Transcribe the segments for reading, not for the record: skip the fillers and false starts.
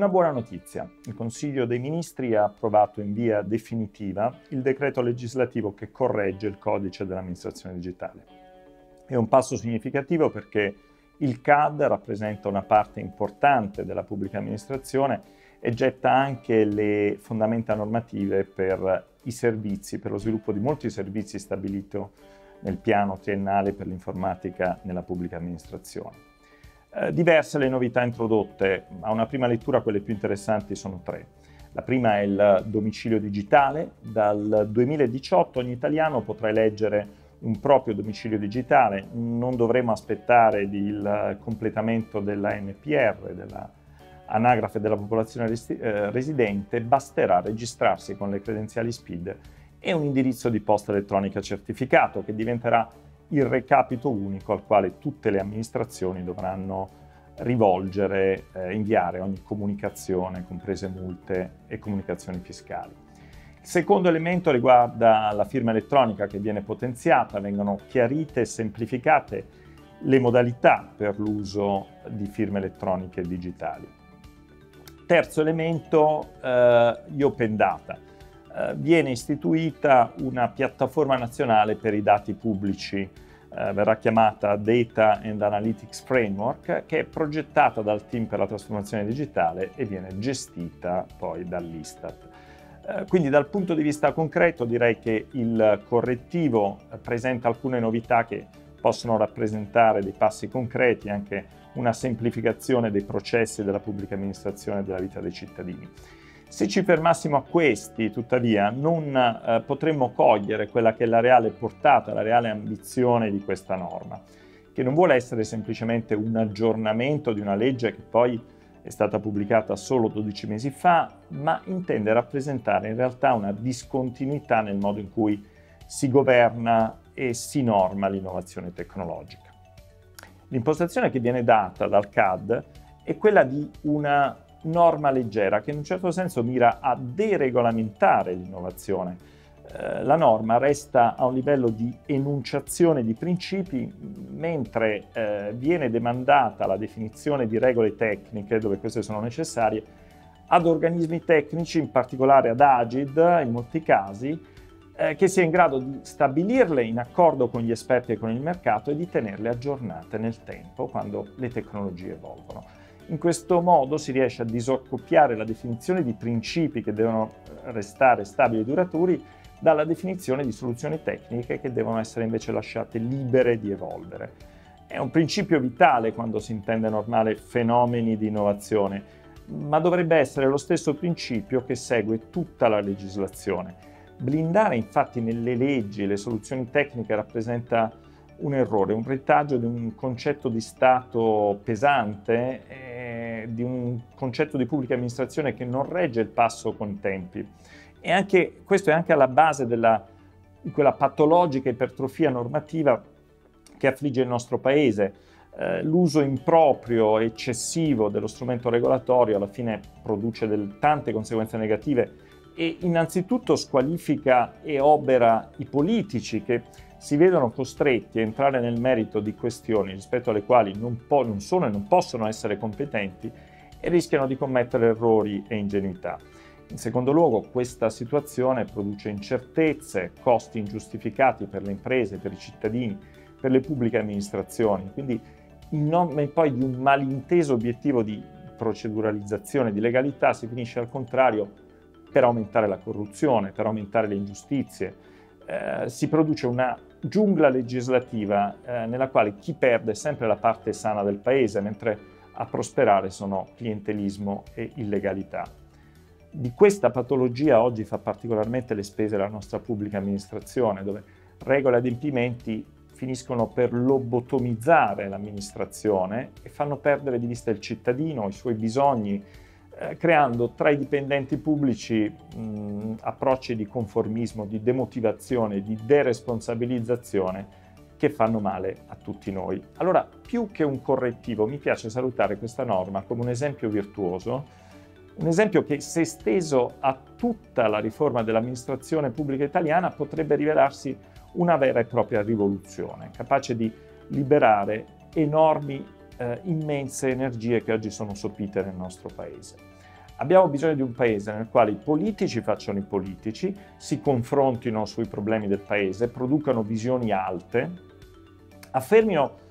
una buona notizia. Il Consiglio dei Ministri ha approvato in via definitiva il decreto legislativo che corregge il codice dell'amministrazione digitale. È un passo significativo perché il CAD rappresenta una parte importante della pubblica amministrazione e getta anche le fondamenta normative per i servizi, per lo sviluppo di molti servizi stabilito nel piano triennale per l'informatica nella pubblica amministrazione. Diverse le novità introdotte, a una prima lettura quelle più interessanti sono tre. La prima è il domicilio digitale. Dal 2018 ogni italiano potrà eleggere un proprio domicilio digitale, non dovremo aspettare il completamento della NPR, della anagrafe della popolazione residente, basterà registrarsi con le credenziali SPID e un indirizzo di posta elettronica certificato che diventerà il recapito unico al quale tutte le amministrazioni dovranno rivolgere, inviare ogni comunicazione, comprese multe e comunicazioni fiscali. Il secondo elemento riguarda la firma elettronica che viene potenziata, vengono chiarite e semplificate le modalità per l'uso di firme elettroniche digitali. Terzo elemento, gli open data. Viene istituita una piattaforma nazionale per i dati pubblici, verrà chiamata Data and Analytics Framework, che è progettata dal team per la trasformazione digitale e viene gestita poi dall'Istat. Quindi dal punto di vista concreto direi che il correttivo presenta alcune novità che possono rappresentare dei passi concreti, anche una semplificazione dei processi della pubblica amministrazione e della vita dei cittadini. Se ci fermassimo a questi, tuttavia, non potremmo cogliere quella che è la reale portata, la reale ambizione di questa norma, che non vuole essere semplicemente un aggiornamento di una legge che poi è stata pubblicata solo 12 mesi fa, ma intende rappresentare in realtà una discontinuità nel modo in cui si governa e si norma l'innovazione tecnologica. L'impostazione che viene data dal CAD è quella di una norma leggera che in un certo senso mira a deregolamentare l'innovazione. La norma resta a un livello di enunciazione di principi, mentre viene demandata la definizione di regole tecniche, dove queste sono necessarie, ad organismi tecnici, in particolare ad Agid, in molti casi, che sia in grado di stabilirle in accordo con gli esperti e con il mercato e di tenerle aggiornate nel tempo quando le tecnologie evolvono. In questo modo si riesce a disaccoppiare la definizione di principi che devono restare stabili e duraturi dalla definizione di soluzioni tecniche che devono essere invece lasciate libere di evolvere. È un principio vitale quando si intende normare fenomeni di innovazione, ma dovrebbe essere lo stesso principio che segue tutta la legislazione. Blindare infatti nelle leggi le soluzioni tecniche rappresenta un errore, un retaggio di un concetto di Stato pesante, di un concetto di pubblica amministrazione che non regge il passo con i tempi. E questo è anche alla base di quella patologica ipertrofia normativa che affligge il nostro Paese. L'uso improprio e eccessivo dello strumento regolatorio alla fine produce tante conseguenze negative e innanzitutto squalifica e obera i politici che si vedono costretti a entrare nel merito di questioni rispetto alle quali non sono e non possono essere competenti e rischiano di commettere errori e ingenuità. In secondo luogo, questa situazione produce incertezze, costi ingiustificati per le imprese, per i cittadini, per le pubbliche amministrazioni. Quindi, in nome poi di un malinteso obiettivo di proceduralizzazione, di legalità, si finisce al contrario per aumentare la corruzione, per aumentare le ingiustizie. Si produce una giungla legislativa nella quale chi perde è sempre la parte sana del paese, mentre a prosperare sono clientelismo e illegalità. Di questa patologia oggi fa particolarmente le spese la nostra pubblica amministrazione, dove regole e adempimenti finiscono per lobotomizzare l'amministrazione e fanno perdere di vista il cittadino, i suoi bisogni, creando tra i dipendenti pubblici approcci di conformismo, di demotivazione, di deresponsabilizzazione che fanno male a tutti noi. Allora, più che un correttivo, mi piace salutare questa norma come un esempio virtuoso, un esempio che, se esteso a tutta la riforma dell'amministrazione pubblica italiana, potrebbe rivelarsi una vera e propria rivoluzione, capace di liberare enormi, immense energie che oggi sono sopite nel nostro Paese. Abbiamo bisogno di un paese nel quale i politici facciano i politici, si confrontino sui problemi del paese, producano visioni alte, affermino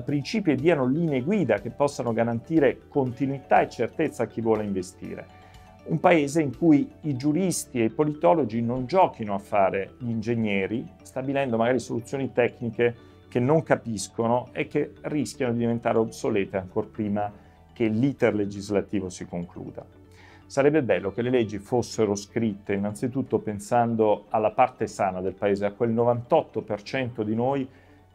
principi e diano linee guida che possano garantire continuità e certezza a chi vuole investire. Un paese in cui i giuristi e i politologi non giochino a fare gli ingegneri, stabilendo magari soluzioni tecniche che non capiscono e che rischiano di diventare obsolete ancor prima che l'iter legislativo si concluda. Sarebbe bello che le leggi fossero scritte innanzitutto pensando alla parte sana del paese, a quel 98% di noi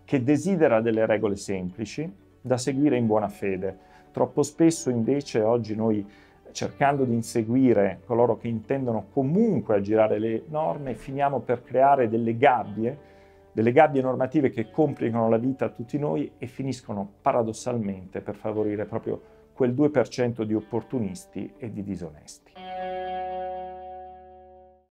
che desidera delle regole semplici da seguire in buona fede. Troppo spesso invece oggi noi, cercando di inseguire coloro che intendono comunque aggirare le norme, finiamo per creare delle gabbie normative che complicano la vita a tutti noi e finiscono paradossalmente per favorire proprio quel 2% di opportunisti e di disonesti.